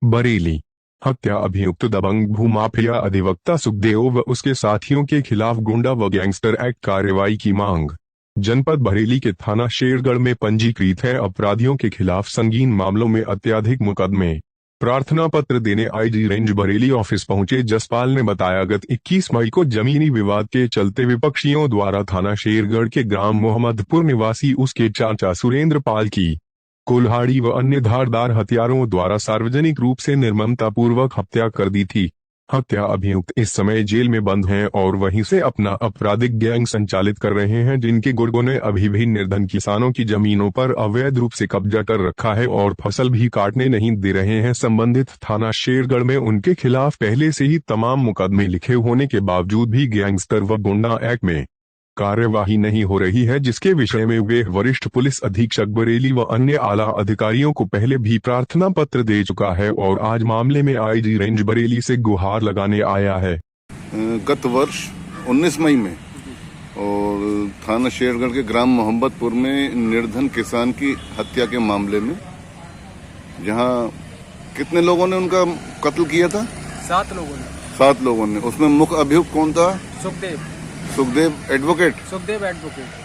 बरेली। हत्या अभियुक्त दबंग भूमाफिया अधिवक्ता सुखदेव व उसके साथियों के खिलाफ गुंडा व गैंगस्टर एक्ट कार्रवाई की मांग। जनपद बरेली के थाना शेरगढ़ में पंजीकृत है अपराधियों के खिलाफ संगीन मामलों में अत्यधिक मुकदमे। प्रार्थना पत्र देने आईजी रेंज बरेली ऑफिस पहुंचे जसपाल ने बताया, गत 21 मई को जमीनी विवाद के चलते विपक्षियों द्वारा थाना शेरगढ़ के ग्राम मोहम्मदपुर निवासी उसके चाचा सुरेंद्र पाल की कुल्हाड़ी व अन्य धारदार हथियारों द्वारा सार्वजनिक रूप से निर्ममतापूर्वक हत्या कर दी थी। हत्या अभियुक्त इस समय जेल में बंद हैं और वहीं से अपना आपराधिक गैंग संचालित कर रहे हैं, जिनके गुर्गों ने अभी भी निर्धन किसानों की जमीनों पर अवैध रूप से कब्जा कर रखा है और फसल भी काटने नहीं दे रहे हैं। संबंधित थाना शेरगढ़ में उनके खिलाफ पहले से ही तमाम मुकदमे लिखे होने के बावजूद भी गैंगस्टर व गुंडा एक्ट में कार्यवाही नहीं हो रही है, जिसके विषय में वे वरिष्ठ पुलिस अधीक्षक बरेली व अन्य आला अधिकारियों को पहले भी प्रार्थना पत्र दे चुका है और आज मामले में आईजी रेंज बरेली से गुहार लगाने आया है। गत वर्ष 19 मई में और थाना शेरगढ़ के ग्राम मोहम्मदपुर में निर्धन किसान की हत्या के मामले में, जहां कितने लोगों ने उनका कत्ल किया था? 7 लोगों ने। उसमें मुख्य अभियुक्त कौन था? सुखदेव एडवोकेट।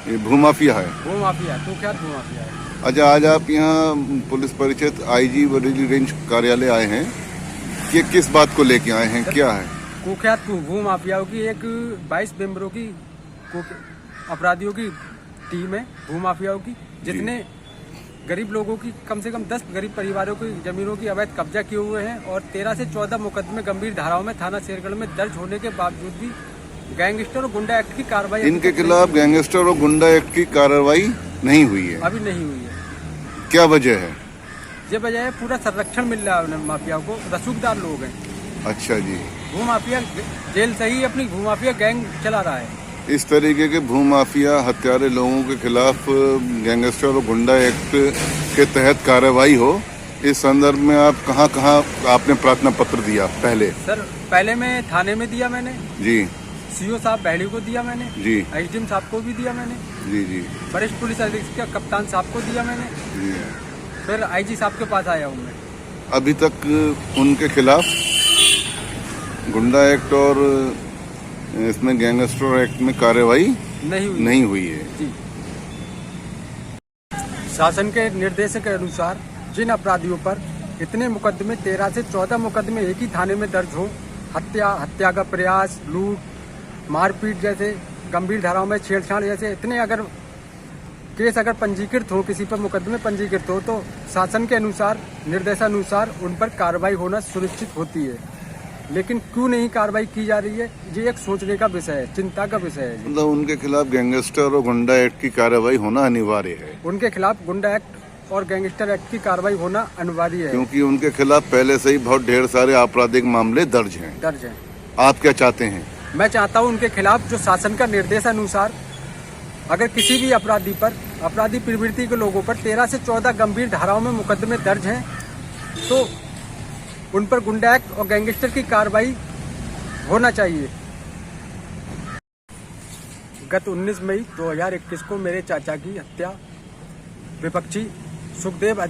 ये भूमाफिया है। कुख्यात भूमाफिया है। अच्छा, आज आप यहाँ पुलिस परिषद आईजी बरेली रेंज कार्यालय आए हैं, ये किस बात को लेके आए हैं, क्या है? कुख्यात भूमाफियाओं की एक 22 मेंबरों की अपराधियों की टीम है, भूमाफियाओं की, जितने गरीब लोगों की कम से कम 10 गरीब परिवारों की जमीनों की अवैध कब्जा किए हुए हैं और 13 से 14 मुकदमे गंभीर धाराओं में थाना शेरगढ़ में दर्ज होने के बावजूद भी गैंगस्टर और गुंडा एक्ट की कार्रवाई इनके खिलाफ गैंगस्टर और गुंडा एक्ट की कार्रवाई नहीं हुई है, अभी नहीं हुई है। क्या वजह है? ये वजह है पूरा संरक्षण मिल रहा है माफिया को, रसूखदार लोग हैं। अच्छा जी। भूमाफिया जेल से ही अपनी भूमाफिया गैंग चला रहा है। इस तरीके के भूमाफिया हत्यारे लोगों के खिलाफ गैंगस्टर और गुंडा एक्ट के तहत कार्रवाई हो, इस संदर्भ में आप कहाँ आपने प्रार्थना पत्र दिया? पहले मैं थाने में दिया मैंने जी, सीओ साहब बहली को दिया मैंने जी, एसडीएम साहब को भी दिया मैंने जी, वरिष्ठ पुलिस अधीक्षक कप्तान साहब को दिया मैंने जी। फिर आईजी साहब के पास आया हूँ मैं। अभी तक उनके खिलाफ गुंडा एक्ट और इसमें गैंगस्टर एक्ट में कार्रवाई नहीं हुई है जी। शासन के निर्देश के अनुसार जिन अपराधियों पर इतने मुकदमे 13 से 14 मुकदमे एक ही थाने में दर्ज हो, हत्या का प्रयास, लूट, मारपीट जैसे गंभीर धाराओं में छेड़छाड़ जैसे इतने अगर केस पंजीकृत हो, किसी पर मुकदमे पंजीकृत हो, तो शासन के अनुसार निर्देशानुसार उन पर कार्रवाई होना सुनिश्चित होती है। लेकिन क्यों नहीं कार्रवाई की जा रही है, ये एक सोचने का विषय है, चिंता का विषय है। मतलब उनके खिलाफ गैंगस्टर और गुंडा एक्ट की कार्रवाई होना अनिवार्य है। उनके खिलाफ गुंडा एक्ट और गैंगस्टर एक्ट की कार्रवाई होना अनिवार्य है, क्योंकि उनके खिलाफ पहले से ही बहुत ढेर सारे आपराधिक मामले दर्ज हैं। आप क्या चाहते हैं? मैं चाहता हूं उनके खिलाफ जो शासन का निर्देशानुसार अगर किसी भी अपराधी पर, अपराधी प्रवृत्ति के लोगों पर 13 से 14 गंभीर धाराओं में मुकदमे दर्ज हैं, तो उन पर गुंडा एक्ट और गैंगस्टर की कार्रवाई होना चाहिए। गत 19 मई 2021 को मेरे चाचा की हत्या विपक्षी सुखदेव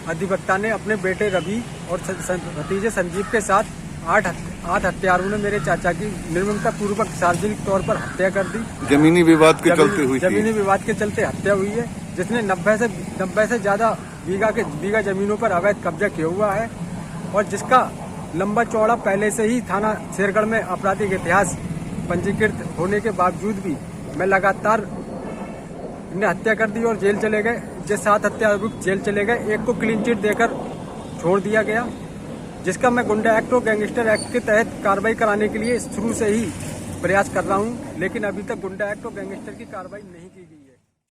अधिवक्ता ने अपने बेटे रवि और भतीजे संजीव के साथ 8 हत्यारों ने मेरे चाचा की निर्ममतापूर्वक सार्वजनिक तौर पर हत्या कर दी। जमीनी विवाद के चलते हुई जमीनी विवाद के चलते हत्या हुई है, जिसने 90 से ज्यादा बीघा जमीनों पर अवैध कब्जा किया हुआ है और जिसका लंबा चौड़ा पहले से ही थाना शेरगढ़ में आपराधिक इतिहास पंजीकृत होने के बावजूद भी मैं लगातार इन्हें हत्या कर दी और जेल चले गए। जो 7 हत्या अभियुक्त जेल चले गए, एक को क्लीन चिट देकर छोड़ दिया गया, जिसका मैं गुंडा एक्ट और गैंगस्टर एक्ट के तहत कार्रवाई कराने के लिए शुरू से ही प्रयास कर रहा हूं, लेकिन अभी तक गुंडा एक्ट और गैंगस्टर की कार्रवाई नहीं की गई।